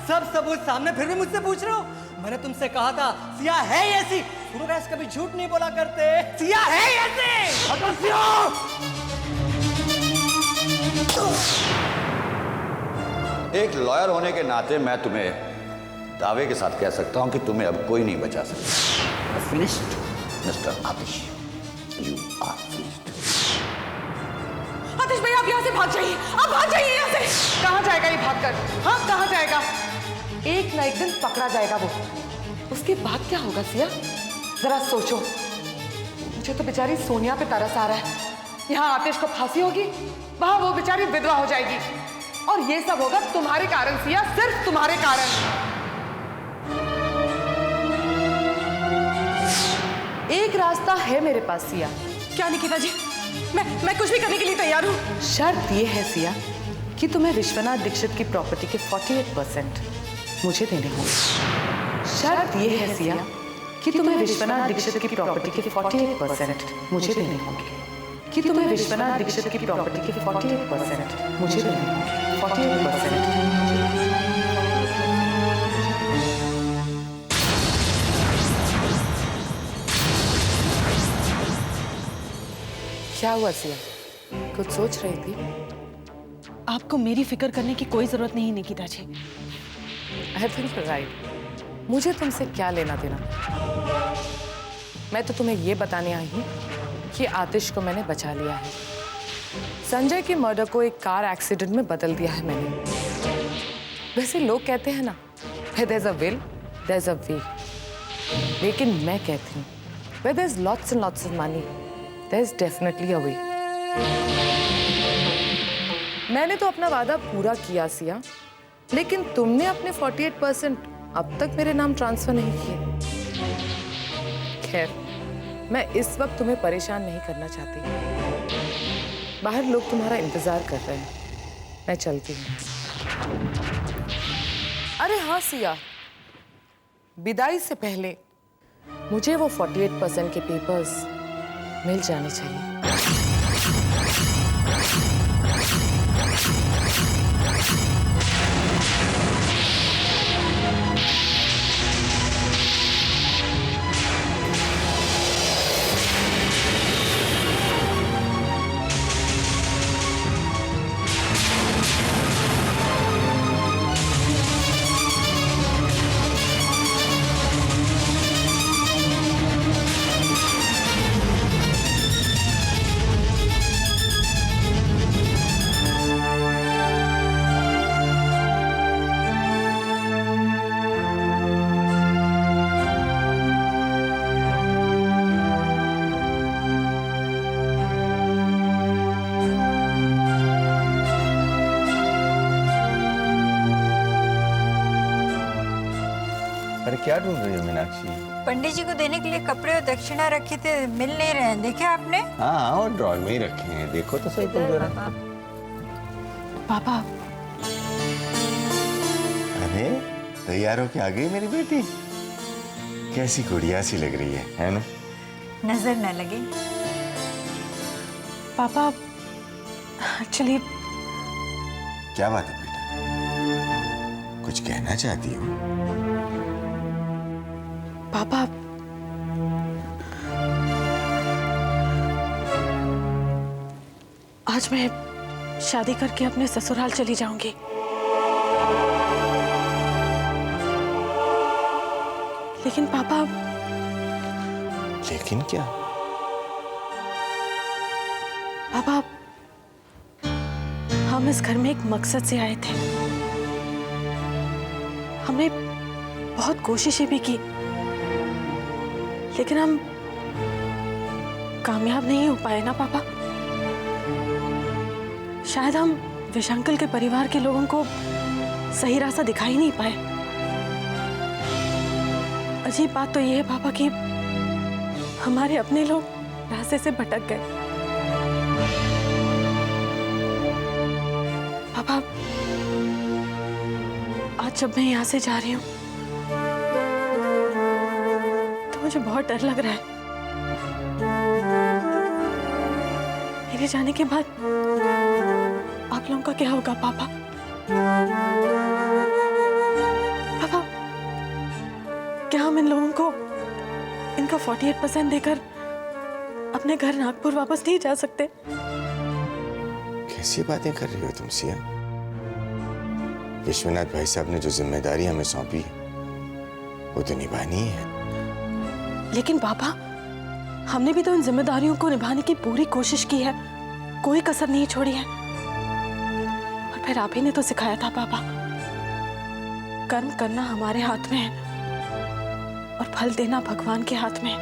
सब सबूत सामने, फिर भी मुझसे पूछ रहे हो? मैंने तुमसे कहा था सिया है ही ऐसी। सूर्यवंश कभी झूठ नहीं बोला करते। सिया है ही ऐसी। एक लॉयर होने के नाते मैं तुम्हें दावे के साथ कह सकता हूं कि तुम्हें अब कोई नहीं बचा सकता। Finished mister Atish, you are finished. Atish भैया आप यहाँ से भाग जाइए, आप भाग जाइए यहाँ से। कहाँ जाएगा ये भागकर? हाँ कहाँ जाएगा? एक ना एक दिन पकड़ा जाएगा वो। उसके बाद क्या होगा सिया? जरा सोचो। मुझे तो बेचारी सोनिया पे तरस आ रहा है। यहाँ आतिश को फांसी होगी, वहां वो बेचारी विधवा हो जाएगी, और ये सब होगा तुम्हारे कारण सिया, सिर्फ तुम्हारे कारण। एक रास्ता है मेरे पास सिया। क्या निकिता जी? मैं कुछ भी करने के लिए तैयार हूँ। शर्त ये है सिया कि तुम्हें विश्वनाथ दीक्षित की प्रॉपर्टी के 48% मुझे देने होंगे। शर्त ये है सिया कि तुम्हें विश्वनाथ दीक्षित की प्रॉपर्टी के 48% मुझे देने होंगे। कि तुम्हें विश्वनाथ दीक्षित की प्रॉपर्टी के 48% मुझे देने होंगे। 48%। क्या हुआ सिया? कुछ सोच रही थी? आपको मेरी फिक्र करने की कोई जरूरत नहीं Nikita ji. I think right. मुझे तुमसे क्या लेना देना? मैं तो तुम्हें ये बताने आई हूँ कि आतिश को मैंने बचा लिया है। संजय की मर्डर को एक कार एक्सीडेंट में बदल दिया है मैंने। वैसे लोग कहते हैं ना, where there's a will, there's a way। लेकिन मैं कहती हूँ, where there's lots and lots of money, there's definitely a way। मैंने तो अपना वादा पूरा किया सिया, लेकिन तुमने अपने 48% अब तक मेरे नाम ट्रांसफर नहीं किए। खैर, मैं इस वक्त तुम्हें परेशान नहीं करना चाहती। बाहर लोग तुम्हारा इंतजार कर रहे हैं, मैं चलती हूँ। अरे हाँ सिया, विदाई से पहले मुझे वो 48% के पेपर्स मिल जाने चाहिए। अरे क्या ढूंढ रही हो मीनाक्षी? पंडित जी को देने के लिए कपड़े और दक्षिणा रखे थे, मिल नहीं रहे हैं। देखे आपने? हाँ और ड्रॉर में ही रखे हैं, देखो तो सही तुम जरा। पापा। अरे तैयार हो के आ गई मेरी बेटी? कैसी गुड़िया सी लग रही है ना? नजर न लगे। पापा एक्चुअली। क्या बात है बेटा? कुछ कहना चाहती हो? पापा आज मैं शादी करके अपने ससुराल चली जाऊंगी। लेकिन पापा। लेकिन क्या? पापा हम इस घर में एक मकसद से आए थे। हमने बहुत कोशिशें भी की, लेकिन हम कामयाब नहीं हो पाए ना पापा। शायद हम विशंकल के परिवार के लोगों को सही रास्ता दिखा ही नहीं पाए। अजीब बात तो ये है पापा कि हमारे अपने लोग रास्ते से भटक गए। पापा आज जब मैं यहाँ से जा रही हूँ तो मुझे बहुत डर लग रहा है। मेरे जाने के बाद आप लोगों का क्या होगा पापा? हम इन लोगों को इनका 48% देकर अपने घर नागपुर वापस नहीं जा सकते? कैसी बातें कर रही हो तुम सिया? विश्वनाथ भाई साहब ने जो जिम्मेदारी हमें सौंपी है वो तो निभानी ही है। लेकिन पापा, हमने भी तो इन जिम्मेदारियों को निभाने की पूरी कोशिश की है, कोई कसर नहीं छोड़ी है। और फिर आप ही ने तो सिखाया था पापा, कर्म करना हमारे हाथ में है और फल देना भगवान के हाथ में है।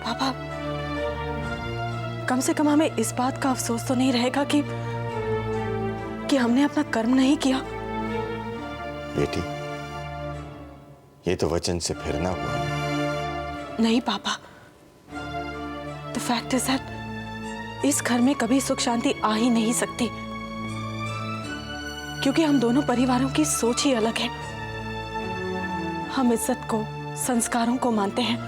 पापा, कम से कम हमें इस बात का अफसोस तो नहीं रहेगा कि हमने अपना कर्म नहीं किया। बेटी, ये तो वचन से फिरना हुआ। नहीं पापा, द फैक्ट इज दैट इस घर में कभी सुख शांति आ ही नहीं सकती, क्योंकि हम दोनों परिवारों की सोच ही अलग है। हम इज्जत को, संस्कारों को मानते हैं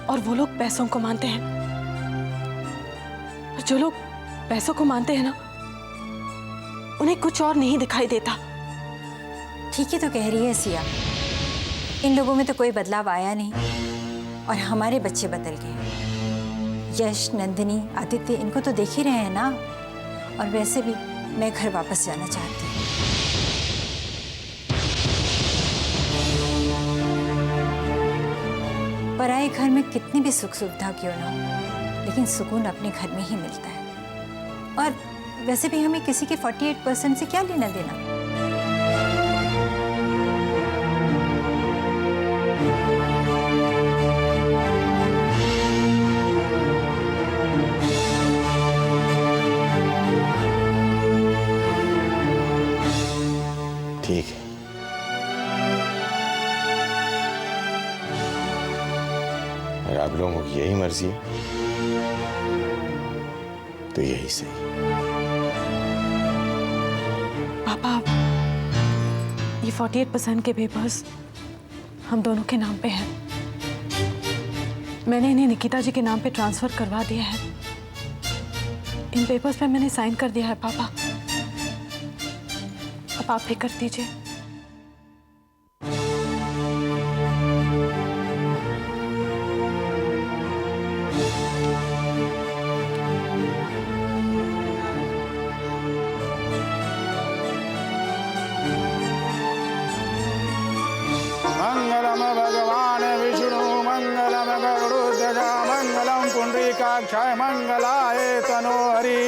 और वो लोग पैसों को मानते हैं। और जो लोग पैसों को मानते हैं ना, उन्हें कुछ और नहीं दिखाई देता। ठीक ही तो कह रही है सिया, इन लोगों में तो कोई बदलाव आया नहीं और हमारे बच्चे बदल गए। यश, नंदिनी, आदित्य, इनको तो देख ही रहे हैं ना। और वैसे भी मैं घर वापस जाना चाहती हूँ। पराए घर में कितनी भी सुख सुविधा क्यों ना हो, लेकिन सुकून अपने घर में ही मिलता है। और वैसे भी हमें किसी के 48% से क्या लेना देना। ठीक है, अगर आप लोगों की यही मर्जी है तो यही सही। पापा, ये 48% के पेपर्स हम दोनों के नाम पे हैं। मैंने इन्हें निकिता जी के नाम पे ट्रांसफर करवा दिया है। इन पेपर्स पे मैंने साइन कर दिया है पापा। अब आप भी कर दीजिए। मंगलम भगवान विष्णु मंगलम गरुड़ध्वज मंगलम पुंडरीकाक्षाय मंगलाय तनोहरि।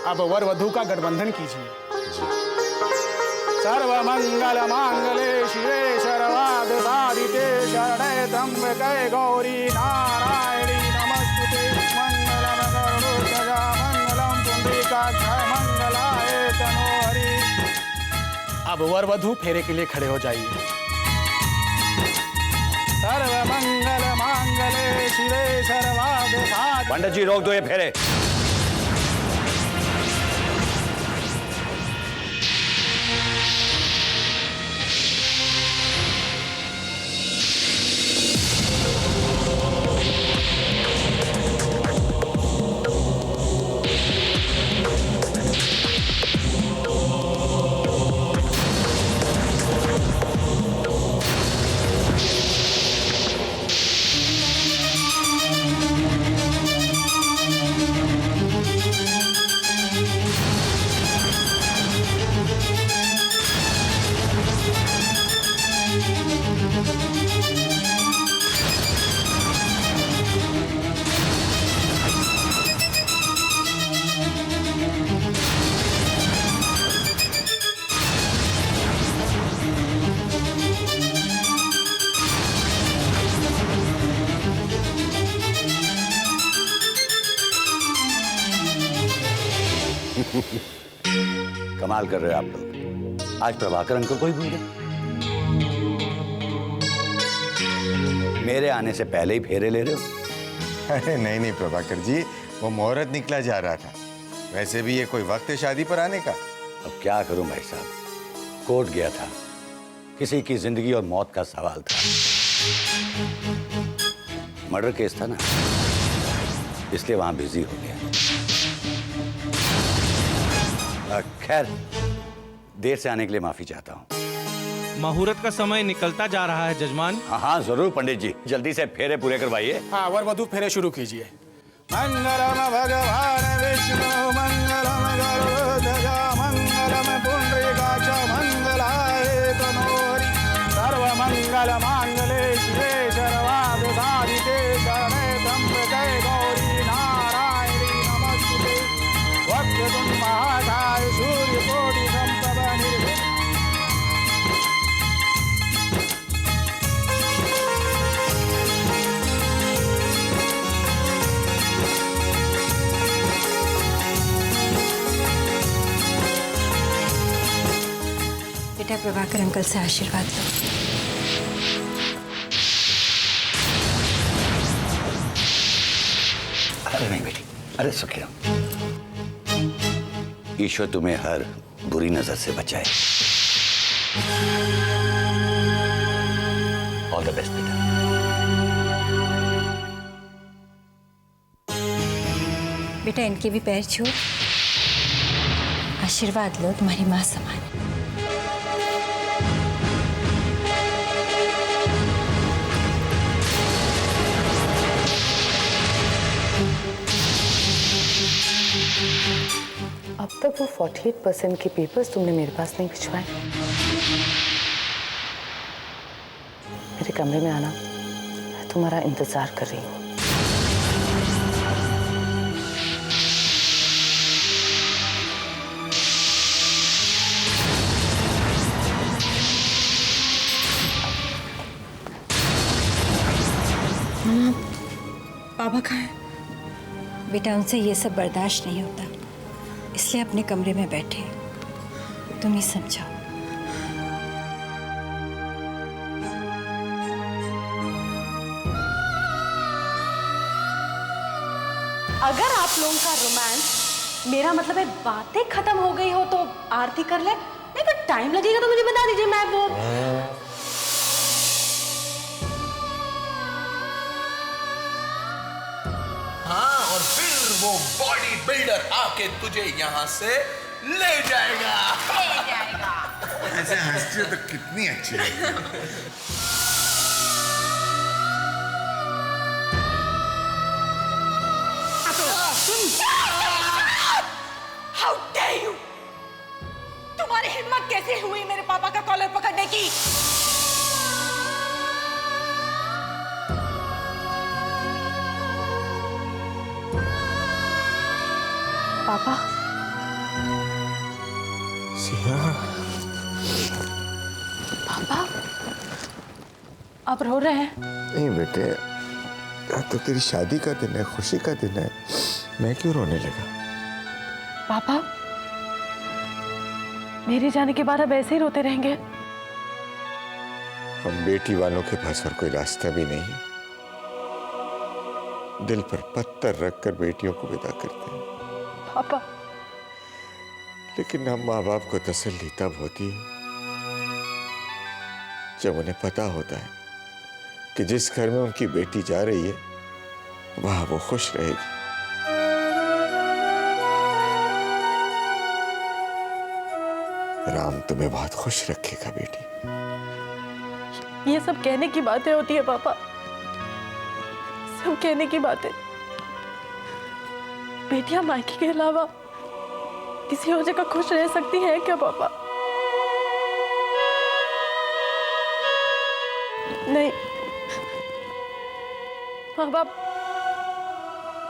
अब वर वधु का गठबंधन कीजिए। सर्व मंगल मांगले शिवे सर्वार्थ साधिके शरणे त्र्यंबके गौरी नारायणी नमस्तुते। मंगलम गरुड़ध्वज मंगलम पुंडरीकाक्षाय मंगलाय तनोहरि। अब वर वधु फेरे के लिए खड़े हो जाइए। सर्व मंगल मांगले शिवे सर्वार्थ साधिके। पंडित जी, रोक दो ये फेरे। कमाल कर रहे हो आप लोग। आज प्रभाकर अंकल को ही भूल गए। मेरे आने से पहले ही फेरे ले रहे हो। अरे नहीं नहीं प्रभाकर जी, वो मुहूर्त निकला जा रहा था। वैसे भी ये कोई वक्त है शादी पर आने का। अब क्या करूं भाई साहब, कोर्ट गया था, किसी की जिंदगी और मौत का सवाल था। मर्डर केस था ना, इसलिए वहां बिजी हो गया। खैर, देर से आने के लिए माफी चाहता हूं। मुहूर्त का समय निकलता जा रहा है जजमान। हाँ हाँ जरूर पंडित जी, जल्दी से फेरे पूरे करवाइए। हाँ, वर वधू फेरे शुरू कीजिए। मंगलम भगवान विष्णु मंगलम गरुड़ध्वज मंगलम पुंडरीकाक्ष मंगलाय तनोहरि सर्वमंगल मांगल्ये शिवे सर्वार्थ साधिके शरणे त्र्यंबके गौरी नारायणी नमस्ते वक्रतुंड महाकाय सूर्यकोटि समप्रभ निर्विघ्नं। बेटा प्रभाकर अंकल से आशीर्वाद लो। अरे नहीं बेटी, अरे सुखी रहो। ईश्वर तुम्हें हर बुरी नजर से बचाए। ऑल द बेस्ट बेटा। बेटा इनके भी पैर छू, आशीर्वाद लो तुम्हारी माँ समान। अब तक वो 48% के पेपर्स तुमने मेरे पास नहीं भिजवाए। मेरे कमरे में आना, मैं तुम्हारा इंतजार कर रही हूँ। बाबा कहाँ है? बेटा उनसे ये सब बर्दाश्त नहीं होता, इसलिए अपने कमरे में बैठे। तुम ही समझाओ। अगर आप लोगों का रोमांस, मेरा मतलब है बातें खत्म हो गई हो तो आरती कर ले, नहीं तो टाइम लगेगा तो मुझे बता दीजिए, मैं वो हाँ, और फिर वो बॉडी बिल्डर आके तुझे यहाँ से ले जाएगा। ऐसे हंसती हो तो कितनी अच्छी है। How dare you! तुम्हारी हिम्मत कैसे हुई मेरे पापा का कॉलर पकड़ने की? पापा, सिया, पापा, आप रो रहे हैं? नहीं बेटे, आज तो तेरी शादी का दिन है, खुशी का दिन है, मैं क्यों रोने लगा? पापा, मेरे जाने के बाद अब ऐसे ही रोते रहेंगे? हम बेटी वालों के पास और कोई रास्ता भी नहीं है। दिल पर पत्थर रखकर बेटियों को विदा करते हैं। पापा, लेकिन हम माँ बाप को तसल्ली तब होती है जब उन्हें पता होता है कि जिस घर में उनकी बेटी जा रही है वहां वो खुश रहेगी। राम तुम्हें बहुत खुश रखेगा बेटी। ये सब कहने की बातें होती है पापा, सब कहने की बातें। बेटियां मायके के अलावा किसी और जगह खुश रह सकती हैं क्या पापा? नहीं, माँ बाप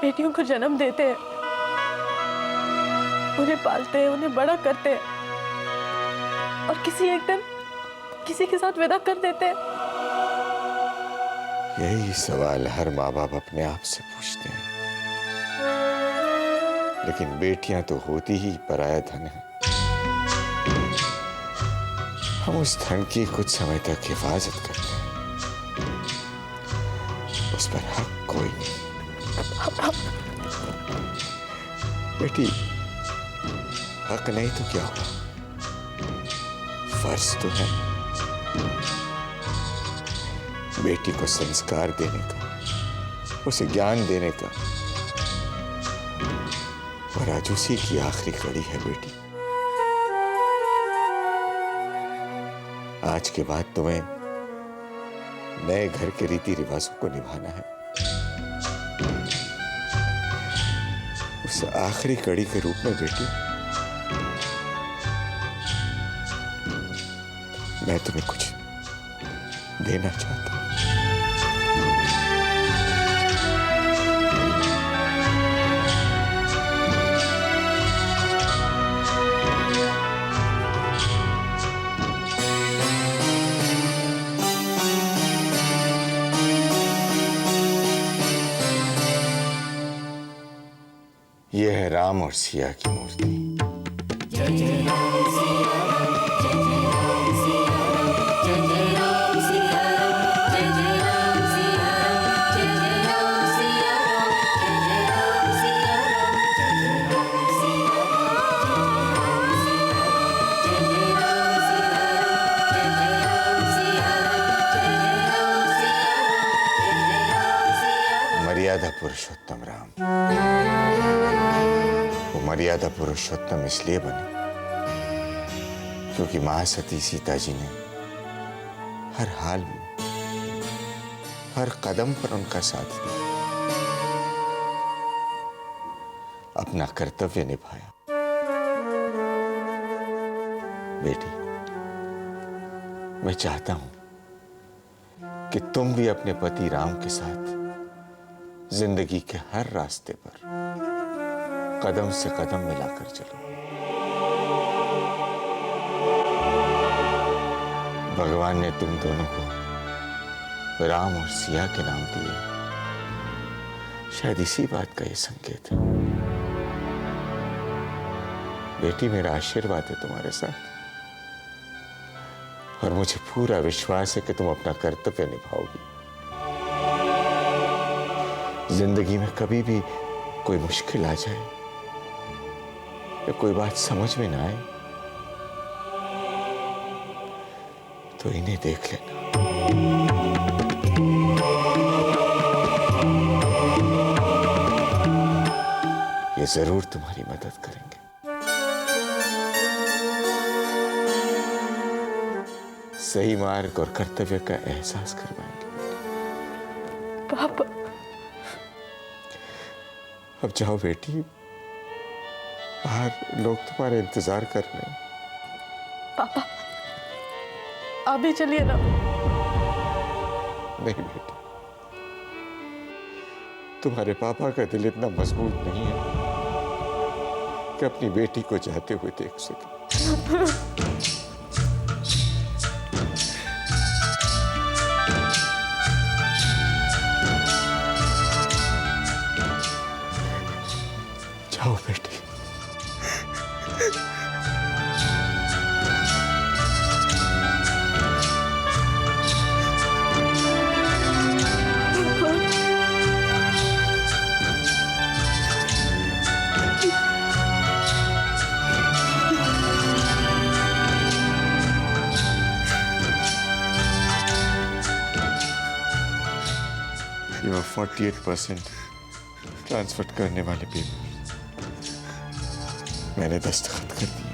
बेटियों को जन्म देते हैं, उन्हें पालते हैं, उन्हें बड़ा करते हैं और किसी एक दिन किसी के साथ विदा कर देते हैं। यही सवाल हर माँ बाप अपने आप से पूछते हैं, लेकिन बेटियां तो होती ही पराया धन है। हम उस धन की कुछ समय तक हिफाजत करते हैं, उस पर हक कोई नहीं। बेटी, हक नहीं तो क्या हुआ, फर्ज तो है। बेटी को संस्कार देने का, उसे ज्ञान देने का, और आज उसी की आखिरी कड़ी है बेटी। आज के बाद तुम्हें नए घर के रीति रिवाजों को निभाना है। उस आखिरी कड़ी के रूप में बेटी, मैं तुम्हें कुछ देना चाहता हूं। यह है राम और सिया की मूर्ति। मर्यादा पुरुषोत्तम राम। वो मर्यादा पुरुषोत्तम इसलिए बने क्योंकि महासती सीता जी ने हर हाल में, हर कदम पर उनका साथ दिया, अपना कर्तव्य निभाया। बेटी, मैं चाहता हूं कि तुम भी अपने पति राम के साथ जिंदगी के हर रास्ते पर कदम से कदम मिलाकर चलो। भगवान ने तुम दोनों को राम और सिया के नाम दिए, शायद इसी बात का ये संकेत है। बेटी, मेरा आशीर्वाद है तुम्हारे साथ और मुझे पूरा विश्वास है कि तुम अपना कर्तव्य निभाओगी। जिंदगी में कभी भी कोई मुश्किल आ जाए या कोई बात समझ में ना आए तो इन्हें देख लेना। ये जरूर तुम्हारी मदद करेंगे। सही मार्ग और कर्तव्य का एहसास करवाएंगे। पापा, अब जाओ बेटी, बाहर लोग तुम्हारे इंतजार कर रहे हैं। पापा आप भी चलिए ना। नहीं बेटी, तुम्हारे पापा का दिल इतना मजबूत नहीं है कि अपनी बेटी को जाते हुए देख सके। जाओ बेटी। You are 48% ट्रांसफर करने वाले पेपर मैंने दस्तखत कर दिए।